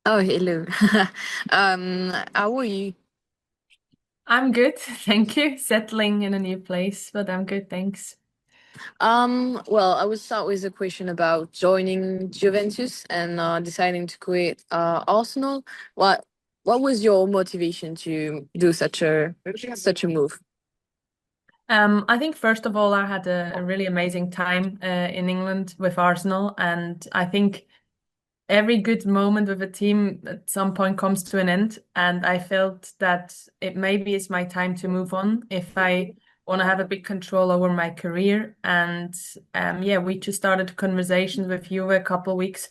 Oh, hello. How are you? I'm good, thank you. Settling in a new place, but I'm good, thanks. Well, I will start with a question about joining Juventus and deciding to quit Arsenal. What what was your motivation to do such a move? I think first of all, I had a really amazing time in England with Arsenal, and I think every good moment with a team at some point comes to an end. And I felt that it maybe is my time to move on if I want to have a big control over my career. And yeah, we just started conversations with you a couple of weeks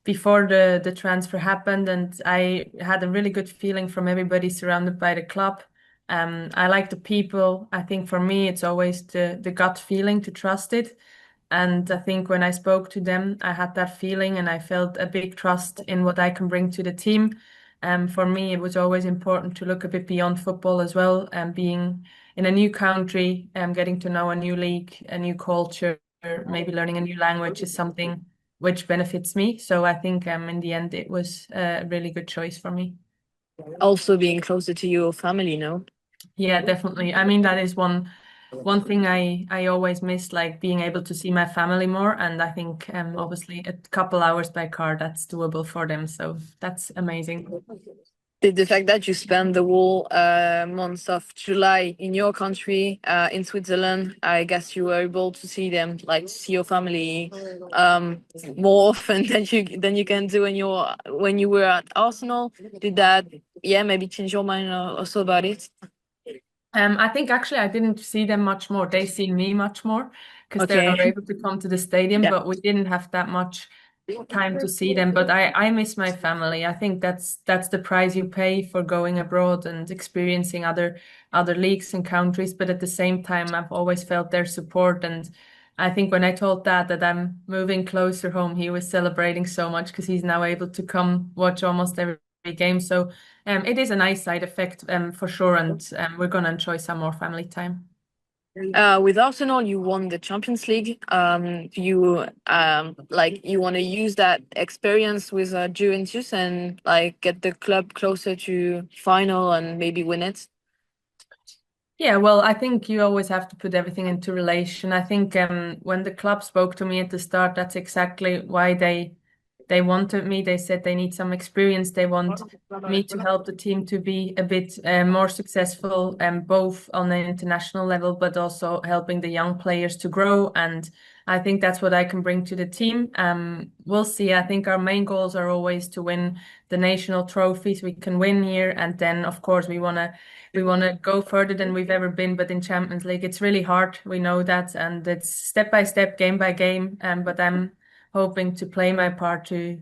before the transfer happened, and I had a really good feeling from everybody surrounded by the club. I like the people. I think for me, it's always the gut feeling to trust it. And I think when I spoke to them, I had that feeling and I felt a big trust in what I can bring to the team. For me, it was always important to look a bit beyond football as well, and being in a new country, getting to know a new league, a new culture, maybe learning a new language is something which benefits me. So I think in the end, it was a really good choice for me. Also being closer to your family, no? Yeah, definitely. I mean, that is one thing I always miss, like being able to see my family more. And I think obviously a couple hours by car, that's doable for them. So that's amazing. The fact that you spent the whole month of July in your country, in Switzerland, I guess you were able to see them, like see your family, more often than you can do when you were at Arsenal. Did that, yeah, maybe change your mind also about it? I think actually I didn't see them much more. They see me much more because they're Okay. not able to come to the stadium, Yeah. but we didn't have that much time to see them. But I miss my family. I think that's the price you pay for going abroad and experiencing other leagues and countries. But at the same time, I've always felt their support. And I think when I told Dad that I'm moving closer home, he was celebrating so much because he's now able to come watch almost every game. So it is a nice side effect for sure, and we're gonna enjoy some more family time. With Arsenal, you won the Champions League. Do you like you want to use that experience with Juventus and like get the club closer to final and maybe win it? Yeah, well, I think you always have to put everything into relation. I think when the club spoke to me at the start, that's exactly why they wanted me. They said they need some experience. They want me to help the team to be a bit more successful, both on an international level, but also helping the young players to grow. And I think that's what I can bring to the team. We'll see. I think our main goals are always to win the national trophies we can win here, and then of course we want to go further than we've ever been, but in Champions League, it's really hard. We know that, and it's step by step, game by game. But I'm hoping to play my part to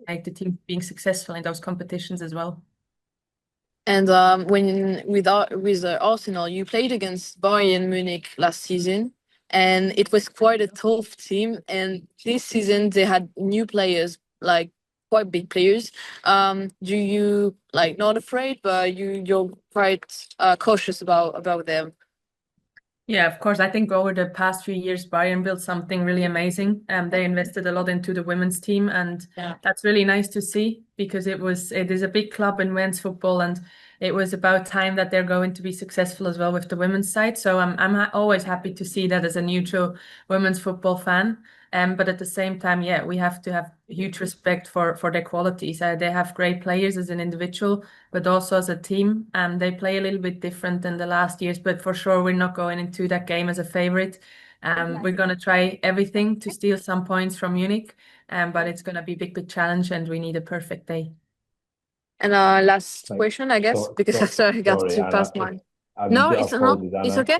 make the team being successful in those competitions as well. And when with Arsenal, you played against Bayern Munich last season, and it was quite a tough team. And this season they had new players, like quite big players. Do you like not afraid, but you're quite cautious about them? Yeah, of course. I think over the past few years, Bayern built something really amazing. They invested a lot into the women's team, and Yeah. that's really nice to see because it is a big club in men's football, and it was about time that they're going to be successful as well with the women's side. So I'm always happy to see that as a neutral women's football fan. But at the same time, yeah, we have to have huge respect for their qualities. They have great players as an individual, but also as a team. They play a little bit different than the last years, but for sure we're not going into that game as a favorite. We're going to try everything to steal some points from Munich, but it's going to be a big challenge, and we need a perfect day. And last Like, question, I guess, because after I got sorry, to Anna. pass mine. I'm No, it's not. apologies, It's Anna. okay.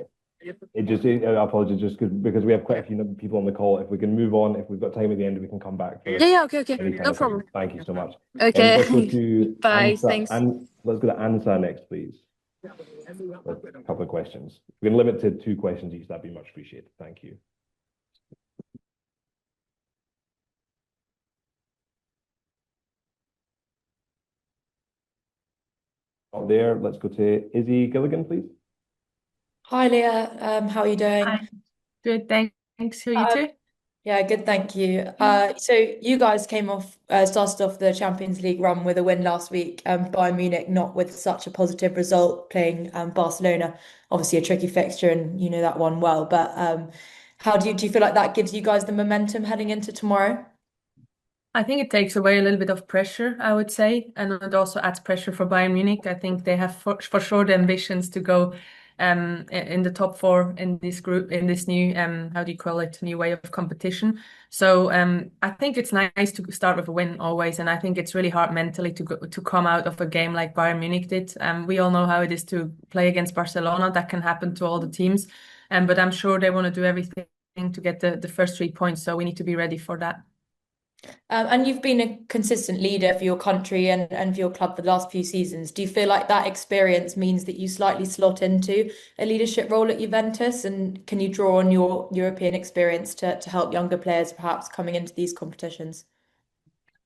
Apologies just because we have quite a few people on the call. If we can move on, if we've got time at the end, we can come back Yeah, for yeah, okay, okay. any kind No of problem. questions. Thank you so much. Okay. Let's go to Bye. Ansa, Thanks. and let's go to Ansa next, please. A couple of questions. We can limit to two questions each. That'd be much appreciated. Thank you. Not there. Let's go to Izzy Gilligan, please. Hi Leah, how are you doing? Hi. Good, thanks. Who are you Um, too? Yeah, good, thank you. So you guys came off, started off the Champions League run with a win last week. Bayern Munich not with such a positive result, playing Barcelona, obviously a tricky fixture, and you know that one well. But how do you feel like that gives you guys the momentum heading into tomorrow? I think it takes away a little bit of pressure, I would say, and it also adds pressure for Bayern Munich. I think they have for sure the ambitions to go in the top four in this group, in this new how do you call it, new way of competition. So I think it's nice to start with a win always, and I think it's really hard mentally to come out of a game like Bayern Munich did. We all know how it is to play against Barcelona. That can happen to all the teams, but I'm sure they want to do everything to get the first 3 points. So we need to be ready for that. And you've been a consistent leader for your country and for your club for the last few seasons. Do you feel like that experience means that you slightly slot into a leadership role at Juventus? And can you draw on your European experience to help younger players perhaps coming into these competitions?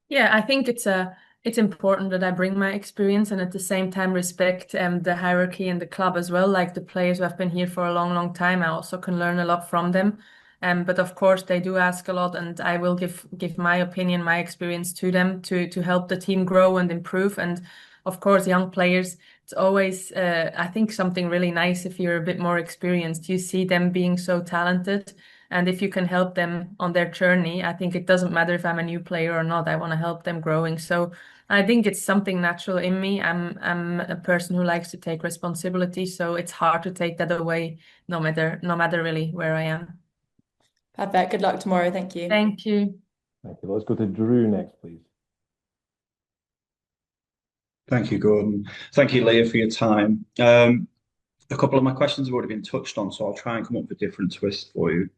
Yeah, I think it's important that I bring my experience and at the same time respect the hierarchy in the club as well. Like the players who have been here for a long, long time, I also can learn a lot from them. But of course they do ask a lot, and I will give my opinion, my experience to them to help the team grow and improve. And of course, young players, it's always I think something really nice if you're a bit more experienced. You see them being so talented. And if you can help them on their journey, I think it doesn't matter if I'm a new player or not. I want to help them growing. So I think it's something natural in me. I'm a person who likes to take responsibility, so it's hard to take that away, no matter really where I am. Perfect. Good luck tomorrow. Thank you. Thank you. Thank you. Let's go to Drew next, please. Thank you, Gordon. Thank you, Leah, for your time. A couple of my questions have already been touched on, so I'll try and come up with a different twist for you.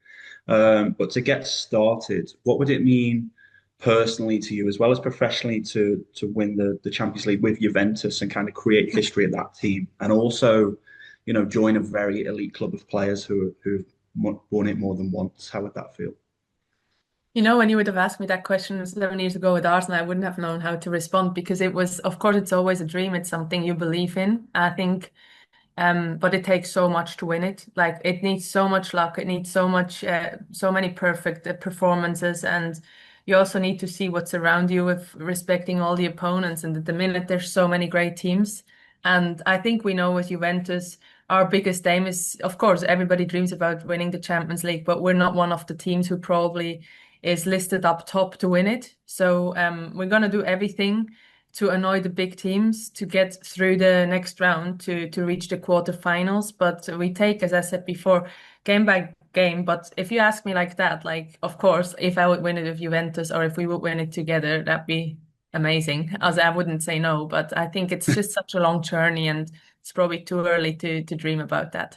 But to get started, what would it mean personally to you, as well as professionally, to win the Champions League with Juventus and kind of create history at that team, and also, you know, join a very elite club of players who've won it more than once? How would that feel? You know, when you would have asked me that question 7 years ago with Arsenal, I wouldn't have known how to respond because it was, of course, it's always a dream. It's something you believe in. I think but it takes so much to win it. Like it needs so much luck. It needs so many perfect performances, and you also need to see what's around you with respecting all the opponents. And at the minute, there's so many great teams, and I think we know with Juventus, our biggest aim is, of course, everybody dreams about winning the Champions League, but we're not one of the teams who probably is listed up top to win it. So we're gonna do everything to annoy the big teams to get through the next round to reach the quarterfinals. But we take, as I said before, game by game. But if you ask me like that, like of course, if I would win it with Juventus or if we would win it together, that'd be amazing. As I wouldn't say no, but I think it's just such a long journey and it's probably too early to dream about that.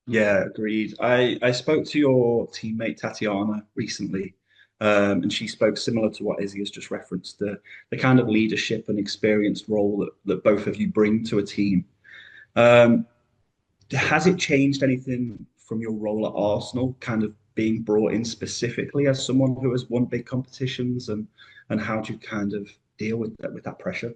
Yeah, agreed. I spoke to your teammate Tatiana recently, and she spoke similar to what Izzy has just referenced, the kind of leadership and experienced role that both of you bring to a team. Um, has it changed anything from your role at Arsenal, kind of being brought in specifically as someone who has won big competitions, and how do you kind of deal with that pressure?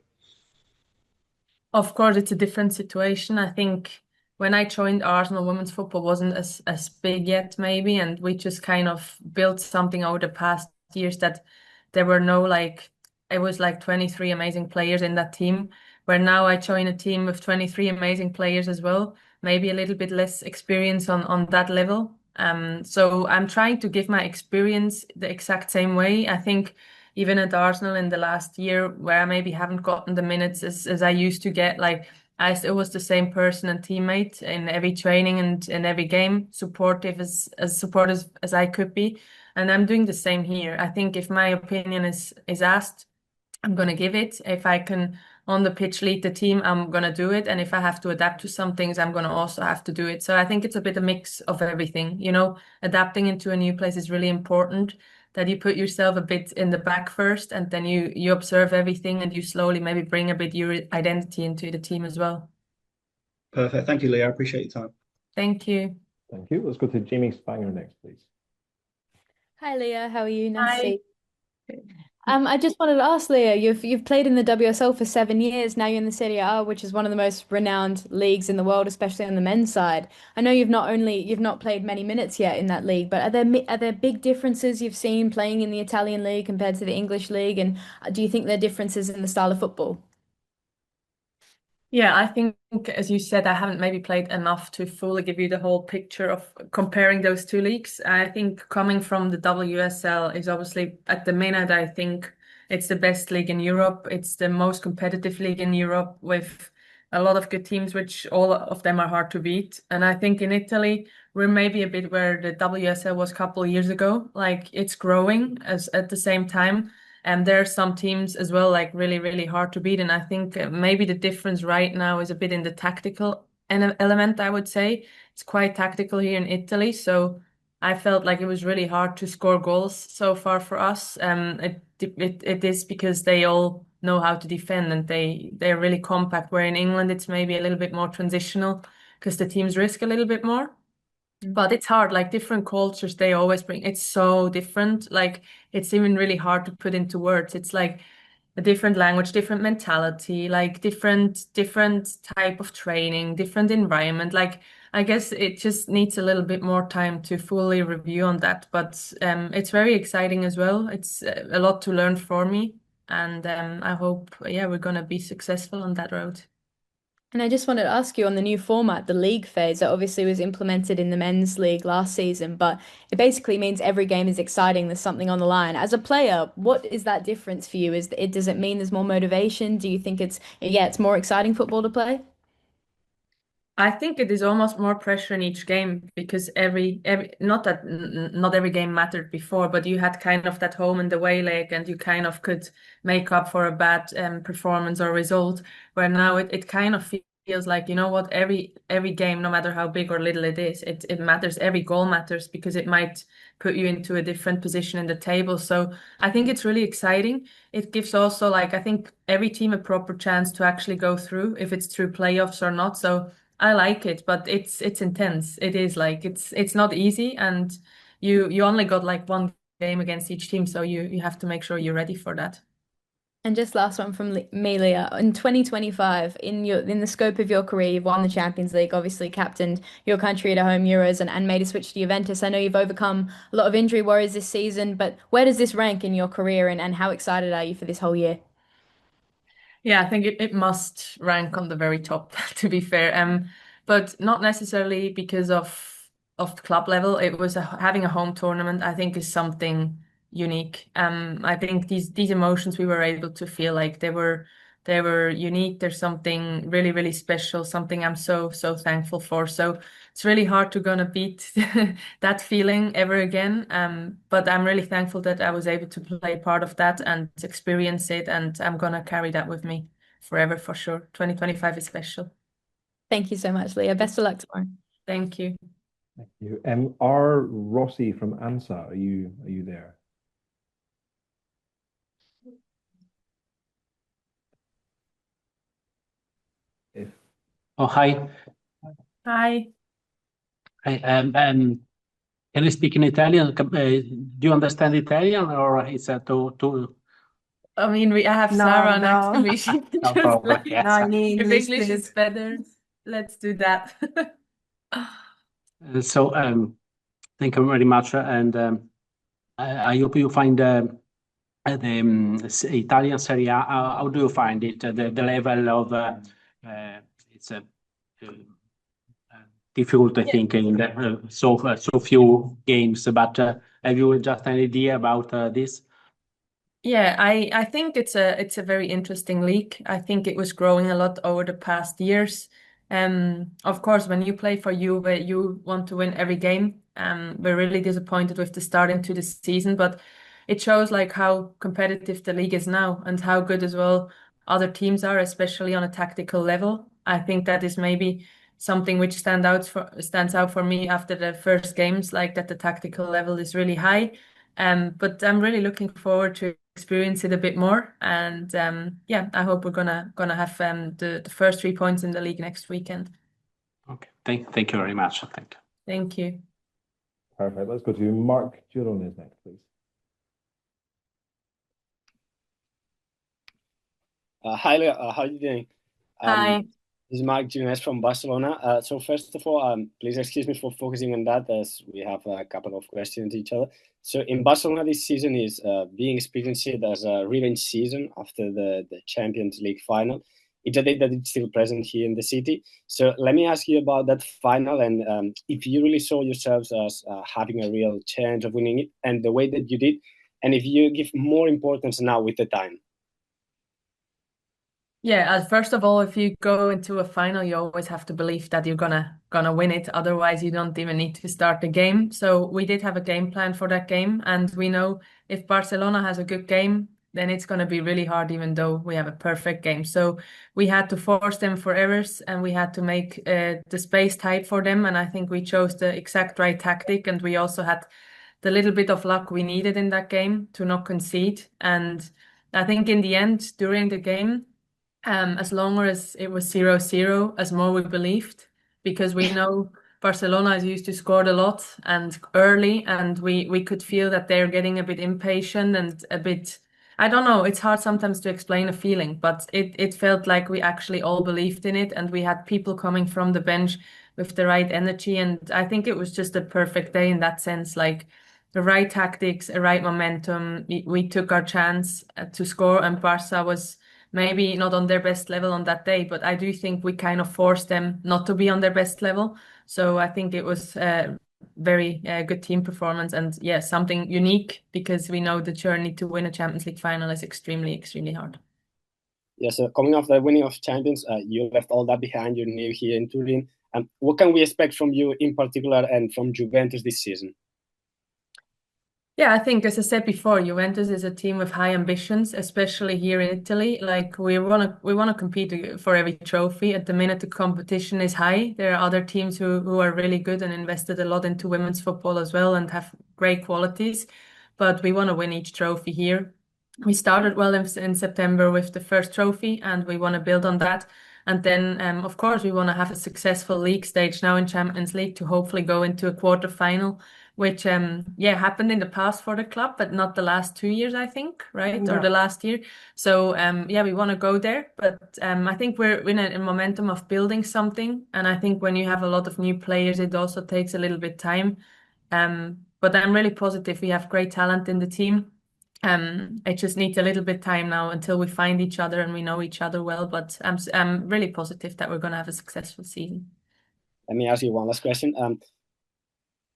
Of course, it's a different situation. I think when I joined Arsenal, women's football wasn't as big yet, maybe, and we just kind of built something over the past years that there were no like it was like 23 amazing players in that team. Where now I join a team with 23 amazing players as well, maybe a little bit less experience on that level. So I'm trying to give my experience the exact same way. I think even at Arsenal in the last year where I maybe haven't gotten the minutes as I used to get, like I still was the same person and teammate in every training and in every game, supportive as supportive as I could be. And I'm doing the same here. I think if my opinion is asked, I'm gonna give it. If I can on the pitch lead the team, I'm gonna do it. And if I have to adapt to some things, I'm gonna also have to do it. So I think it's a bit a mix of everything. You know, adapting into a new place is really important. That you put yourself a bit in the back first, and then you observe everything, and you slowly maybe bring a bit your identity into the team as well. Perfect. Thank you, Leah. I appreciate your time. Thank you. Thank you. Let's go to Jamie Spanger next, please. Hi Leah, how are you? Nice to Hi. see you. I just wanted to ask Leah, you've played in the WSL for 7 years. Now you're in the Serie A, which is one of the most renowned leagues in the world, especially on the men's side. I know you've not played many minutes yet in that league, but are there big differences you've seen playing in the Italian league compared to the English league? And do you think there are differences in the style of football? Yeah, I think, as you said, I haven't maybe played enough to fully give you the whole picture of comparing those two leagues. I think coming from the WSL is obviously at the minute, I think it's the best league in Europe. It's the most competitive league in Europe with a lot of good teams, which all of them are hard to beat. And I think in Italy, we're maybe a bit where the WSL was a couple of years ago. Like it's growing as at the same time. And there are some teams as well, like really, really hard to beat. And I think maybe the difference right now is a bit in the tactical element, I would say. It's quite tactical here in Italy. So I felt like it was really hard to score goals so far for us. It is because they all know how to defend and they're really compact. Where in England, it's maybe a little bit more transitional because the teams risk a little bit more. But it's hard, like different cultures, they always bring, it's so different. Like it's even really hard to put into words. It's like a different language, different mentality, like different type of training, different environment. Like I guess it just needs a little bit more time to fully review on that. But it's very exciting as well. It's a lot to learn for me. And I hope, yeah, we're gonna be successful on that road. And I just wanted to ask you on the new format, the league phase, that obviously was implemented in the men's league last season, but it basically means every game is exciting. There's something on the line. As a player, what is that difference for you? Does it mean there's more motivation? Do you think it's more exciting football to play? I think it is almost more pressure in each game because every not that not every game mattered before, but you had kind of that home and away leg, and you kind of could make up for a bad performance or result. Where now it kind of feels like, you know what, every game, no matter how big or little it is, it matters. Every goal matters because it might put you into a different position in the table. So I think it's really exciting. It gives also, like, I think every team a proper chance to actually go through, if it's through playoffs or not. So I like it, but it's intense. It is like it's not easy, and you only got like one game against each team, so you have to make sure you're ready for that. And just last one from me, Leah. In 2025, in the scope of your career, you've won the Champions League, obviously captained your country to home Euros and made a switch to Juventus. I know you've overcome a lot of injury worries this season, but where does this rank in your career and how excited are you for this whole year? Yeah, I think it must rank on the very top, to be fair. But not necessarily because of the club level. It was having a home tournament, I think, is something unique. I think these emotions we were able to feel, like they were unique. There's something really, really special, something I'm so thankful for. So it's really hard to gonna beat that feeling ever again. But I'm really thankful that I was able to play part of that and experience it, and I'm gonna carry that with me forever for sure. 2025 is special. Thank you so much, Leah. Best of luck tomorrow. Thank you. Thank you. R. Rossi from ANSA, are you there? If Oh, hi. Hi. Hi. Can you speak in Italian? Do you understand Italian, or is that too? I mean, I have No, Sarah next to no. me. She can No problem. translate. Yes. No, in If English, English is please. better, let's do that. So, thank you very much, and I hope you find the Italian Serie A. How do you find it? The level of it's difficult, I think, in the, so few games. But have you just an idea about this? Yeah, I think it's a very interesting league. I think it was growing a lot over the past years. Of course, when you play for Juve, you want to win every game. We're really disappointed with the start into the season, but it shows like how competitive the league is now and how good as well other teams are, especially on a tactical level. I think that is maybe something which stands out for me after the first games, like that the tactical level is really high. But I'm really looking forward to experience it a bit more. And yeah, I hope we're gonna have the first 3 points in the league next weekend. Okay. Thank you very much. Thank you. Thank you. Perfect. Let's go to Mark Girones next, please. Hi, Lia. How are you doing? Hi. This is Mark Junes from Barcelona. So first of all, please excuse me for focusing on that as we have a couple of questions to each other. So in Barcelona, this season is being experienced as a revenge season after the Champions League final. It's a day that it's still present here in the city. So let me ask you about that final and if you really saw yourselves as having a real chance of winning it and the way that you did, and if you give more importance now with the time. Yeah, first of all, if you go into a final, you always have to believe that you're gonna win it. Otherwise, you don't even need to start the game. So we did have a game plan for that game, and we know if Barcelona has a good game, then it's gonna be really hard, even though we have a perfect game. So we had to force them for errors, and we had to make the space tight for them. And I think we chose the exact right tactic, and we also had the little bit of luck we needed in that game to not concede. And I think in the end, during the game, as long as it was 0-0, as more we believed, because we know Barcelona is used to score a lot and early, and we could feel that they're getting a bit impatient and a bit, I don't know, it's hard sometimes to explain a feeling, but it felt like we actually all believed in it, and we had people coming from the bench with the right energy, and I think it was just a perfect day in that sense, like the right tactics, a right momentum. We took our chance to score, and Barca was maybe not on their best level on that day, but I do think we kind of forced them not to be on their best level. So I think it was a very good team performance and yeah, something unique because we know the journey to win a Champions League final is extremely, extremely hard. Yeah, so coming off the winning of Champions, you left all that behind. You're new here in Turin. What can we expect from you in particular and from Juventus this season? Yeah, I think, as I said before, Juventus is a team with high ambitions, especially here in Italy. Like we wanna compete for every trophy. At the minute, the competition is high. There are other teams who are really good and invested a lot into women's football as well and have great qualities. But we want to win each trophy here. We started well in September with the first trophy, and we want to build on that. And then, of course, we want to have a successful league stage now in Champions League to hopefully go into a quarter final which yeah happened in the past for the club, but not the last 2 years, I think, right? Or the last year. So yeah, we want to go there, but I think we're in a momentum of building something, and I think when you have a lot of new players, it also takes a little bit time. But I'm really positive. We have great talent in the team. It just needs a little bit time now until we find each other and we know each other well. But I'm really positive that we're going to have a successful season. Let me ask you one last question.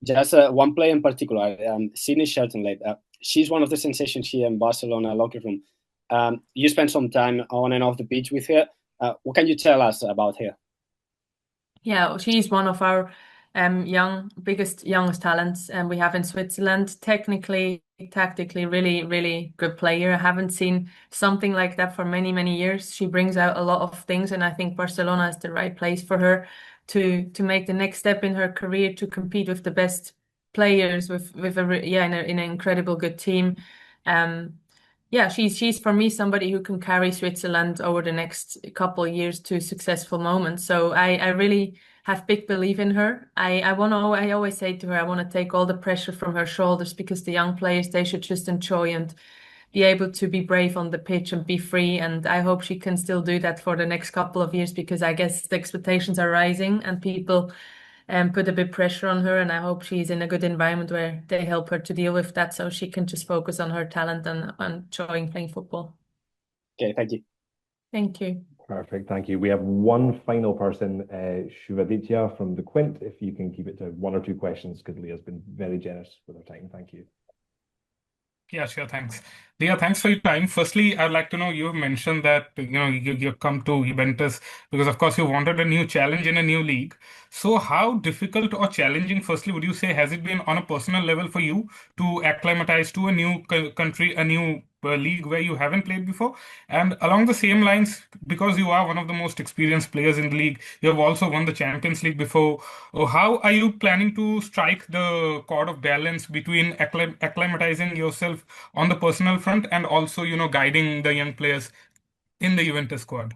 Just one player in particular, Sydney Shelton-Lake. She's one of the sensations here in Barcelona locker room. You spent some time on and off the pitch with her. What can you tell us about her? Yeah, she's one of our youngest talents we have in Switzerland. Technically, tactically, really, really good player. I haven't seen something like that for many, many years. She brings out a lot of things, and I think Barcelona is the right place for her to make the next step in her career to compete with the best players with in an incredible good team. Yeah, she's for me somebody who can carry Switzerland over the next couple of years to successful moments. So I really have big belief in her. I always say to her, I want to take all the pressure from her shoulders because the young players, they should just enjoy and be able to be brave on the pitch and be free. And I hope she can still do that for the next couple of years because I guess the expectations are rising and people put a bit pressure on her. And I hope she's in a good environment where they help her to deal with that so she can just focus on her talent and enjoying playing football. Okay, thank you. Thank you. Perfect, thank you. We have one final person, Shuvaditya from the Quint. If you can keep it to one or two questions, because Leah's been very generous with her time. Thank you. Yeah, sure. Thanks. Lia, thanks for your time. Firstly, I'd like to know, you've mentioned that, you've come to Juventus because, of course, you wanted a new challenge in a new league. So how difficult or challenging, firstly, would you say, has it been on a personal level for you to acclimatize to a new country, a new league where you haven't played before? And along the same lines, because you are one of the most experienced players in the league, you have also won the Champions League before. How are you planning to strike the chord of balance between acclimatizing yourself on the personal front and also, guiding the young players in the Juventus squad?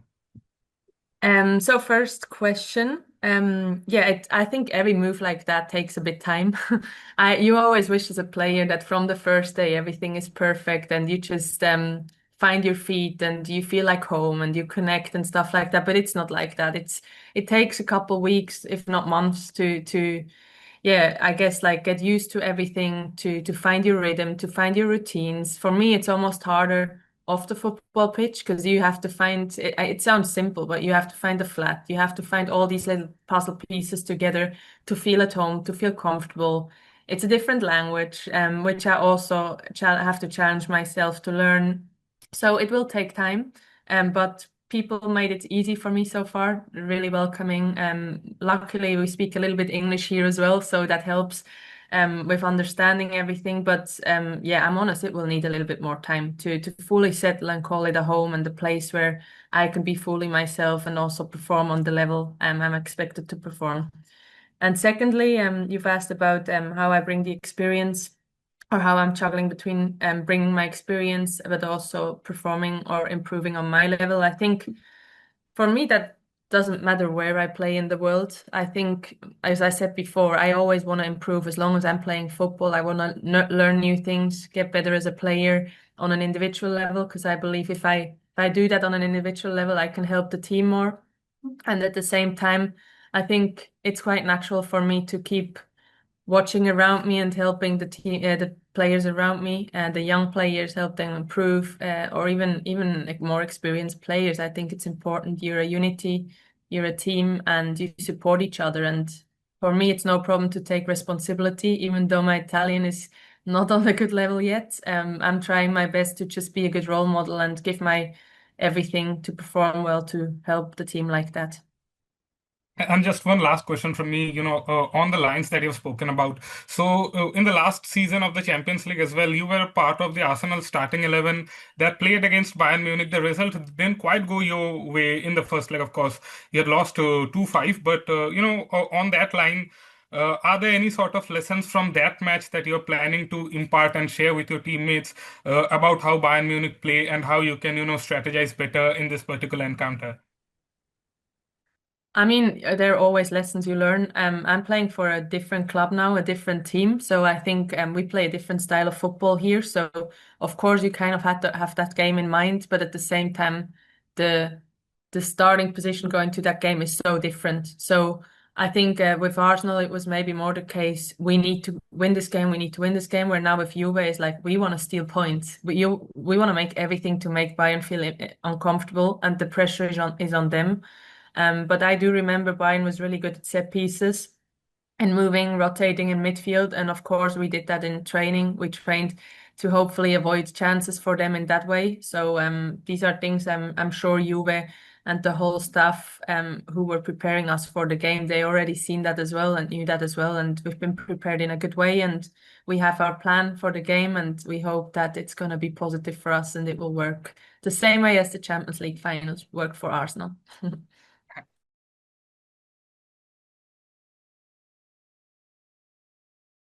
So first question, yeah, I think every move like that takes a bit time. You always wish as a player that from the first day everything is perfect and you just find your feet and you feel like home and you connect and stuff like that. But it's not like that. It takes a couple weeks, if not months, to yeah, I guess like get used to everything, to find your rhythm, to find your routines. For me, it's almost harder off the football pitch because you have to find it, it sounds simple, but you have to find the flat. You have to find all these little puzzle pieces together to feel at home, to feel comfortable. It's a different language, which I also have to challenge myself to learn. So it will take time, but people made it easy for me so far, really welcoming. Luckily, we speak a little bit English here as well, so that helps with understanding everything. But yeah, I'm honest, it will need a little bit more time to fully settle and call it a home and a place where I can be fully myself and also perform on the level I'm expected to perform. And secondly, you've asked about how I bring the experience or how I'm juggling between bringing my experience, but also performing or improving on my level. I think for me, that doesn't matter where I play in the world. I think, as I said before, I always want to improve as long as I'm playing football. I want to learn new things, get better as a player on an individual level, because I believe if I do that on an individual level, I can help the team more. And at the same time, I think it's quite natural for me to keep watching around me and helping the team, the players around me, and the young players, help them improve, or even like more experienced players. I think it's important. You're a unity, you're a team, and you support each other. And for me, it's no problem to take responsibility, even though my Italian is not on a good level yet. I'm trying my best to just be a good role model and give my everything to perform well to help the team like that. And just one last question from me, on the lines that you've spoken about. So, in the last season of the Champions League as well, you were a part of the Arsenal starting 11 that played against Bayern Munich. The result didn't quite go your way in the first leg, of course. You had lost 2-5, but, on that line, are there any sort of lessons from that match that you're planning to impart and share with your teammates about how Bayern Munich play and how you can, strategize better in this particular encounter? I mean, there are always lessons you learn. I'm playing for a different club now, a different team. So I think we play a different style of football here. So of course you kind of had to have that game in mind, but at the same time, the the starting position going to that game is so different. So I think with Arsenal, it was maybe more the case we need to win this game, we need to win this game. Where now with Juve, it's like we want to steal points. We want to make everything to make Bayern feel uncomfortable, and the pressure is on them. But I do remember Bayern was really good at set pieces and moving, rotating in midfield. And of course, we did that in training. We trained to hopefully avoid chances for them in that way. So these are things I'm sure Juve and the whole staff who were preparing us for the game, they already seen that as well and knew that as well. And we've been prepared in a good way. And we have our plan for the game. And we hope that it's going to be positive for us and it will work the same way as the Champions League finals work for Arsenal.